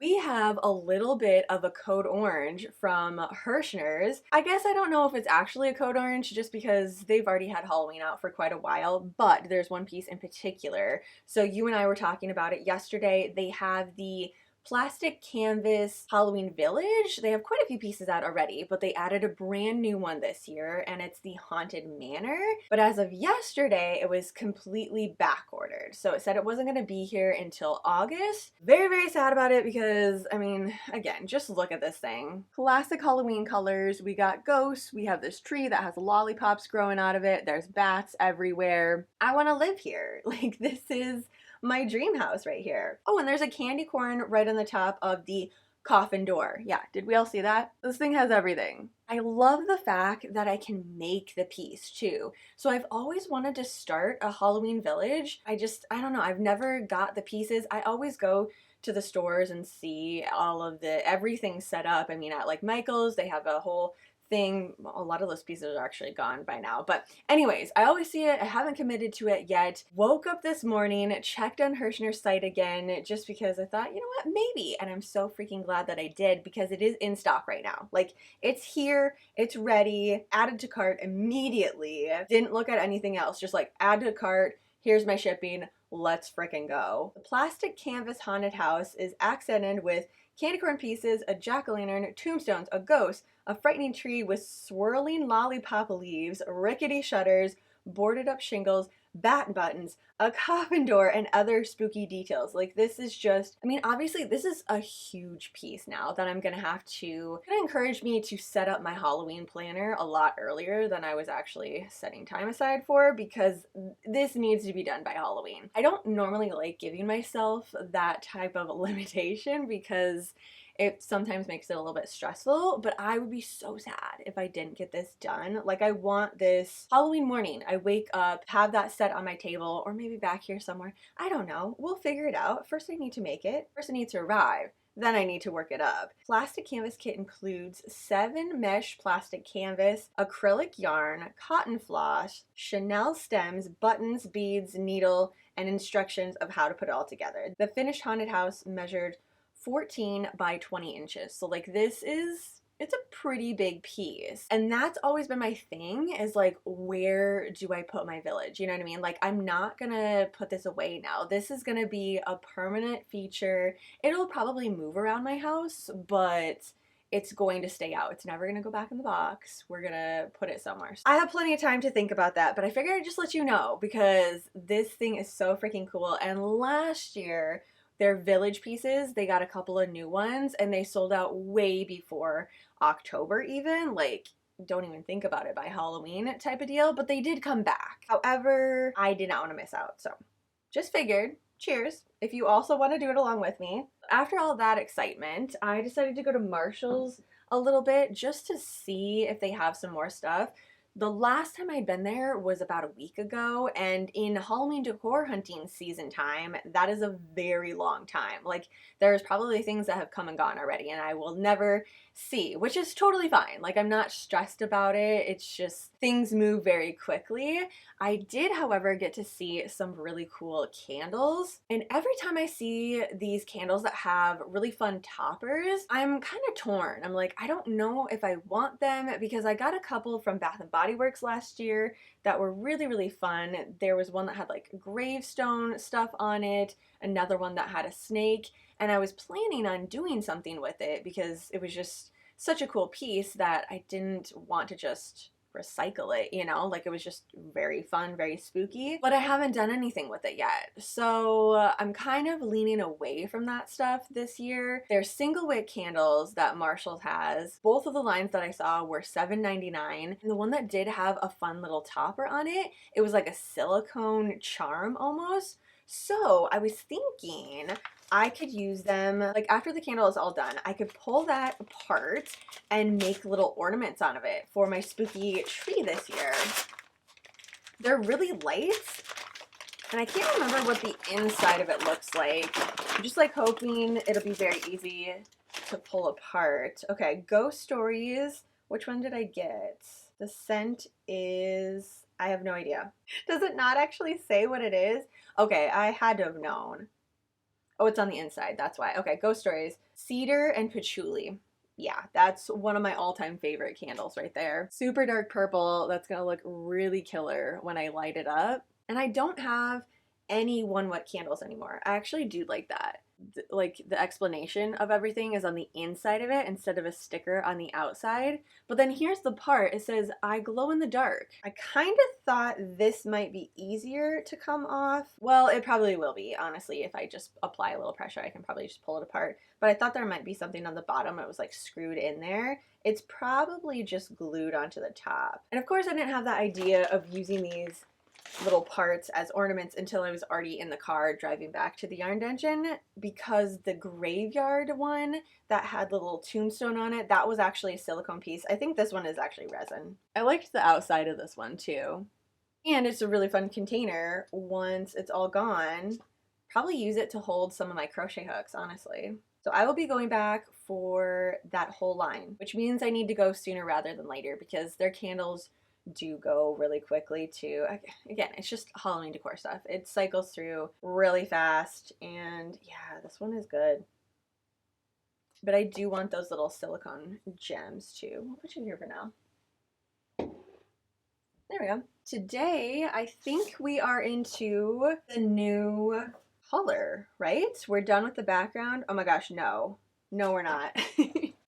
We have a little bit of a code orange from Hirschner's. I guess I don't know if it's actually a code orange just because they've already had Halloween out for quite a while, but there's one piece in particular. So you and I were talking about it yesterday. They have the plastic canvas Halloween Village. They have quite a few pieces out already, but they added a brand new one this year, and it's the Haunted Manor. But as of yesterday, it was completely back ordered. So it said it wasn't going to be here until August. Very, very sad about it because, I mean, again, just look at this thing. Classic Halloween colors. We got ghosts. We have this tree that has lollipops growing out of it. There's bats everywhere. I want to live here. Like, this is my dream house right here. Oh, and there's a candy corn right on the top of the coffin door. Yeah, did we all see that? This thing has everything. I love the fact that I can make the piece too. So I've always wanted to start a Halloween village. I don't know, I've never got the pieces. I always go to the stores and see all of everything set up. I mean, at like Michael's, they have a whole thing. A lot of those pieces are actually gone by now. But anyways, I always see it. I haven't committed to it yet. Woke up this morning, checked on Hirschner's site again, just because I thought, you know what, maybe. And I'm so freaking glad that I did because it is in stock right now. Like, it's here, it's ready, added to cart immediately. Didn't look at anything else, just like add to cart, here's my shipping, let's frickin' go. The plastic canvas haunted house is accented with candy corn pieces, a jack-o'-lantern, tombstones, a ghost, a frightening tree with swirling lollipop leaves, rickety shutters, boarded up shingles, bat buttons, a coffin door, and other spooky details. Like, this is just, I mean, obviously this is a huge piece now that I'm gonna have to, gonna encourage me to set up my Halloween planner a lot earlier than I was actually setting time aside for, because this needs to be done by Halloween. I don't normally like giving myself that type of limitation because it sometimes makes it a little bit stressful, but I would be so sad if I didn't get this done. Like, I want this Halloween morning. I wake up, have that set on my table, or maybe back here somewhere. I don't know. We'll figure it out. First, I need to make it. First, I need to arrive. Then I need to work it up. Plastic canvas kit includes 7 mesh plastic canvas, acrylic yarn, cotton floss, Chanel stems, buttons, beads, needle, and instructions of how to put it all together. The finished haunted house measured 14 by 20 inches. So like, it's a pretty big piece. And that's always been my thing, is like, where do I put my village? You know what I mean? Like, I'm not gonna put this away now. This is gonna be a permanent feature. It'll probably move around my house, but it's going to stay out. It's never gonna go back in the box. We're gonna put it somewhere. I have plenty of time to think about that, but I figured I'd just let you know because this thing is so freaking cool. And last year, their village pieces, they got a couple of new ones and they sold out way before October even. Like, don't even think about it by Halloween type of deal, but they did come back. However, I did not want to miss out, so just figured, cheers, if you also want to do it along with me. After all that excitement, I decided to go to Marshall's a little bit just to see if they have some more stuff. The last time I'd been there was about a week ago, and in Halloween decor hunting season time, that is a very long time. Like, there's probably things that have come and gone already, and I will never see, which is totally fine. Like, I'm not stressed about it. It's just things move very quickly. I did, however, get to see some really cool candles, and every time I see these candles that have really fun toppers, I'm kind of torn. I'm like, I don't know if I want them, because I got a couple from Bath and Body Works last year that were really, really fun. There was one that had like gravestone stuff on it, another one that had a snake, and I was planning on doing something with it because it was just such a cool piece that I didn't want to just recycle it, you know, like, it was just very fun, very spooky, but I haven't done anything with it yet. So I'm kind of leaning away from that stuff this year. There's single wick candles that Marshall has. Both of the lines that I saw were $7.99, and the one that did have a fun little topper on it, it was like a silicone charm almost. So I was thinking I could use them, like, after the candle is all done, I could pull that apart and make little ornaments out of it for my spooky tree this year. They're really light, and I can't remember what the inside of it looks like. I'm just like hoping it'll be very easy to pull apart. Okay, Ghost Stories. Which one did I get? The scent is, I have no idea. Does it not actually say what it is? Okay, I had to have known. Oh, it's on the inside, that's why. Okay, Ghost Stories. Cedar and patchouli. Yeah, that's one of my all-time favorite candles right there. Super dark purple. That's gonna look really killer when I light it up. And I don't have any one wet candles anymore. I actually do like that. Like the explanation of everything is on the inside of it instead of a sticker on the outside. But then here's the part, it says I glow in the dark. I kind of thought this might be easier to come off. Well, it probably will be, honestly. If I just apply a little pressure, I can probably just pull it apart. But I thought there might be something on the bottom that was like screwed in there. It's probably just glued onto the top. And of course I didn't have the idea of using these little parts as ornaments until I was already in the car driving back to the yarn dungeon, because the graveyard one that had the little tombstone on it, that was actually a silicone piece. I think this one is actually resin. I liked the outside of this one too. And it's a really fun container once it's all gone. Probably use it to hold some of my crochet hooks, honestly. So I will be going back for that whole line, which means I need to go sooner rather than later because their candles do go really quickly too. Again, it's just Halloween decor stuff. It cycles through really fast, and yeah, this one is good. But I do want those little silicone gems too. I'll put you here for now. There we go. Today, I think we are into the new color, right? We're done with the background. Oh my gosh, no. No, we're not.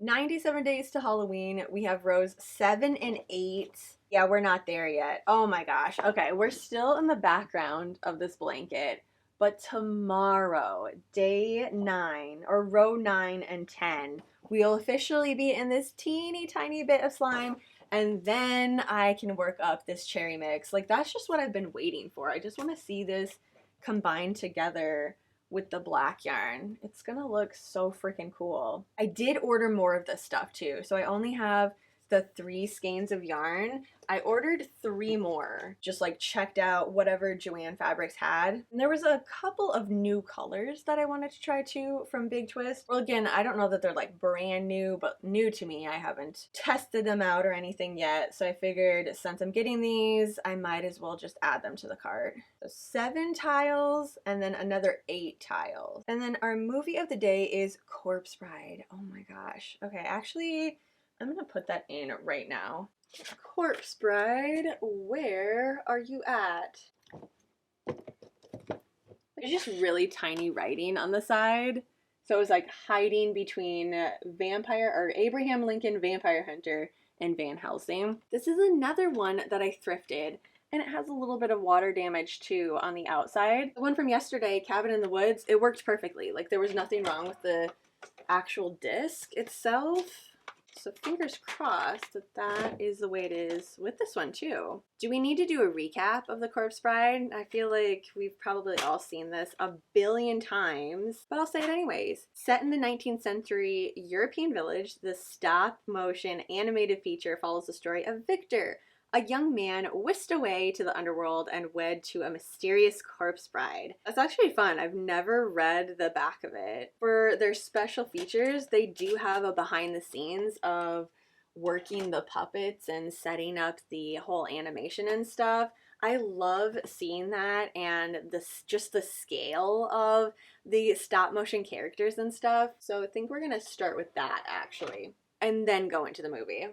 97 days to Halloween. We have rows 7 and 8. Yeah, we're not there yet. Oh my gosh. Okay, we're still in the background of this blanket, but tomorrow, day 9, or row 9 and 10, we'll officially be in this teeny tiny bit of slime, and then I can work up this cherry mix. Like, that's just what I've been waiting for. I just want to see this combined together with the black yarn. It's gonna look so freaking cool. I did order more of this stuff too, so I only have the 3 skeins of yarn. I ordered 3 more, just like checked out whatever Joann Fabrics had. And there was a couple of new colors that I wanted to try too from Big Twist. Well, again, I don't know that they're like brand new, but new to me. I haven't tested them out or anything yet. So I figured since I'm getting these, I might as well just add them to the cart. So 7 tiles and then another 8 tiles. And then our movie of the day is Corpse Bride. Oh my gosh. Okay, actually, I'm gonna put that in right now. Corpse Bride, where are you at? There's just really tiny writing on the side. So it was like hiding between vampire or Abraham Lincoln Vampire Hunter and Van Helsing. This is another one that I thrifted, and it has a little bit of water damage too on the outside. The one from yesterday, Cabin in the Woods, it worked perfectly. Like there was nothing wrong with the actual disc itself. So fingers crossed that that is the way it is with this one too. Do we need to do a recap of the Corpse Bride? I feel like we've probably all seen this a billion times, but I'll say it anyways. Set in the 19th century European village, the stop motion animated feature follows the story of Victor, a young man whisked away to the underworld and wed to a mysterious corpse bride. That's actually fun. I've never read the back of it. For their special features, they do have a behind the scenes of working the puppets and setting up the whole animation and stuff. I love seeing that, and just the scale of the stop motion characters and stuff. So I think we're gonna start with that actually, and then go into the movie.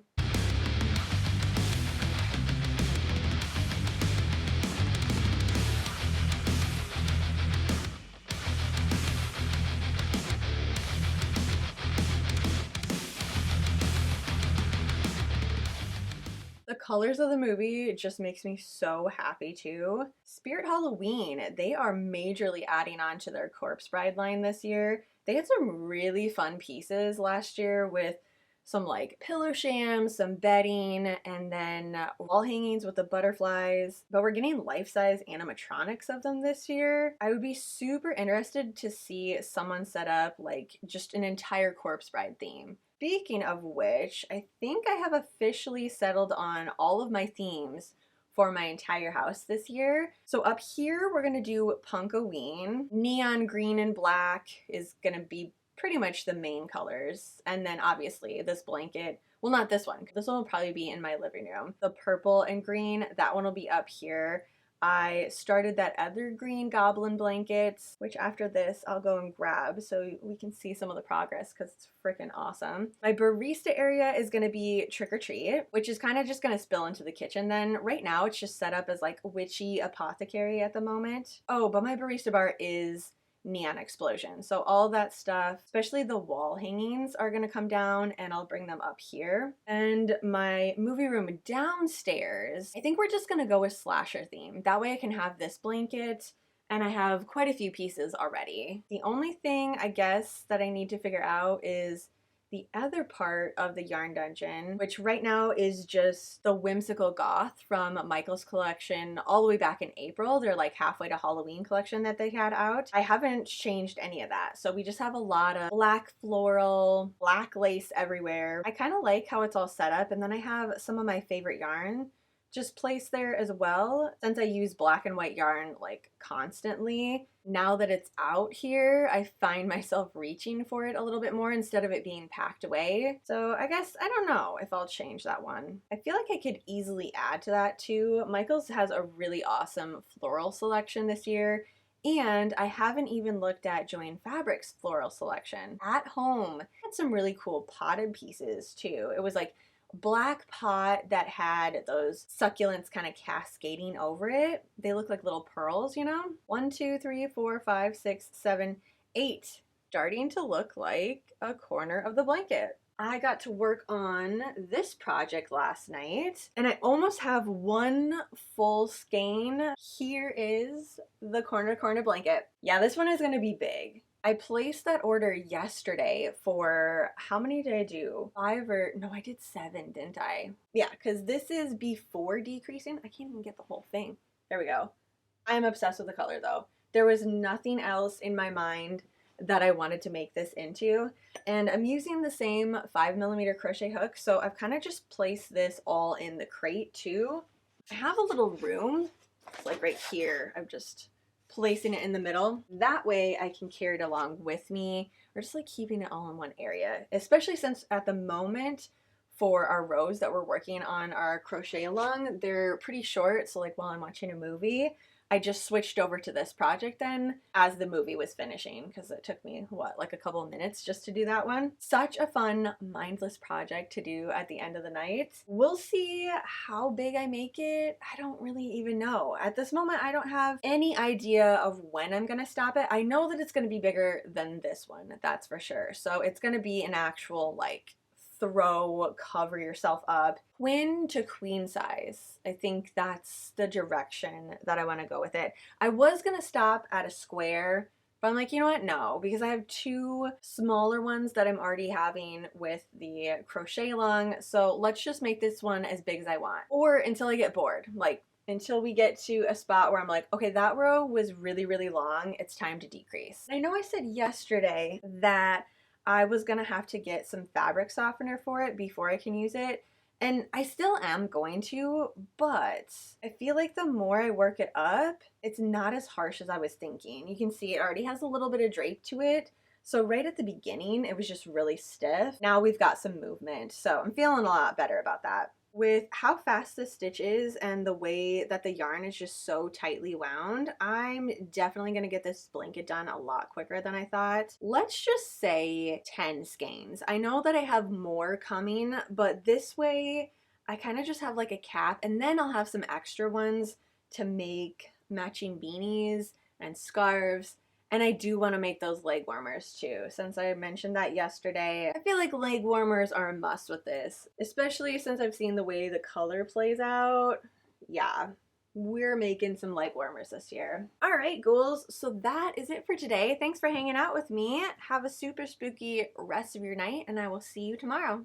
The colors of the movie just makes me so happy too. Spirit Halloween, they are majorly adding on to their Corpse Bride line this year. They had some really fun pieces last year with some like pillow shams, some bedding, and then wall hangings with the butterflies. But we're getting life-size animatronics of them this year. I would be super interested to see someone set up like just an entire Corpse Bride theme. Speaking of which, I think I have officially settled on all of my themes for my entire house this year. So up here, we're gonna do Punkoween. Neon green and black is gonna be pretty much the main colors. And then obviously this blanket, well, not this one. This one will probably be in my living room. The purple and green, that one will be up here. I started that other green goblin blankets, which after this I'll go and grab so we can see some of the progress because it's freaking awesome. My barista area is going to be trick or treat, which is kind of just going to spill into the kitchen then. Right now it's just set up as like witchy apothecary at the moment. Oh, but my barista bar is neon explosion. So all that stuff, especially the wall hangings, are gonna come down and I'll bring them up here. And my movie room downstairs, I think we're just gonna go with slasher theme. That way I can have this blanket and I have quite a few pieces already. The only thing I guess that I need to figure out is the other part of the yarn dungeon, which right now is just the whimsical goth from Michael's collection all the way back in April. They're like halfway to Halloween collection that they had out. I haven't changed any of that. So we just have a lot of black floral, black lace everywhere. I kind of like how it's all set up. And then I have some of my favorite yarn just placed there as well. Since I use black and white yarn like constantly, now that it's out here, I find myself reaching for it a little bit more instead of it being packed away. So I guess, I don't know if I'll change that one. I feel like I could easily add to that too. Michael's has a really awesome floral selection this year. And I haven't even looked at Joanne Fabric's floral selection. At home, I had some really cool potted pieces too. It was like black pot that had those succulents kind of cascading over it. They look like little pearls, you know? 1, 2, 3, 4, 5, 6, 7, 8. Starting to look like a corner of the blanket. I got to work on this project last night and I almost have one full skein. Here is the corner to corner blanket. Yeah, this one is gonna be big. I placed that order yesterday for, how many did I do? 5 or, no, I did 7, didn't I? Yeah, because this is before decreasing. I can't even get the whole thing. There we go. I'm obsessed with the color though. There was nothing else in my mind that I wanted to make this into. And I'm using the same 5mm crochet hook. So I've kind of just placed this all in the crate too. I have a little room, it's like right here. I'm just placing it in the middle. That way I can carry it along with me or just like keeping it all in one area, especially since at the moment for our rows that we're working on our crochet along, they're pretty short. So like while I'm watching a movie, I just switched over to this project then as the movie was finishing because it took me, what, like a couple of minutes just to do that one. Such a fun, mindless project to do at the end of the night. We'll see how big I make it. I don't really even know. At this moment, I don't have any idea of when I'm gonna stop it. I know that it's gonna be bigger than this one, that's for sure. So it's gonna be an actual like throw, cover yourself up, twin to queen size. I think that's the direction that I want to go with it. I was gonna stop at a square, but I'm like, you know what? No, because I have 2 smaller ones that I'm already having with the crochet along. So let's just make this one as big as I want, or until I get bored. Like until we get to a spot where I'm like, okay, that row was really, really long. It's time to decrease. I know I said yesterday that I was gonna have to get some fabric softener for it before I can use it. And I still am going to, but I feel like the more I work it up, it's not as harsh as I was thinking. You can see it already has a little bit of drape to it. So right at the beginning, it was just really stiff. Now we've got some movement. So I'm feeling a lot better about that. With how fast the stitch is and the way that the yarn is just so tightly wound, I'm definitely going to get this blanket done a lot quicker than I thought. Let's just say 10 skeins. I know that I have more coming, but this way I kind of just have like a cap and then I'll have some extra ones to make matching beanies and scarves. And I do want to make those leg warmers too. Since I mentioned that yesterday, I feel like leg warmers are a must with this, especially since I've seen the way the color plays out. Yeah, we're making some leg warmers this year. All right, ghouls, so that is it for today. Thanks for hanging out with me. Have a super spooky rest of your night, and I will see you tomorrow.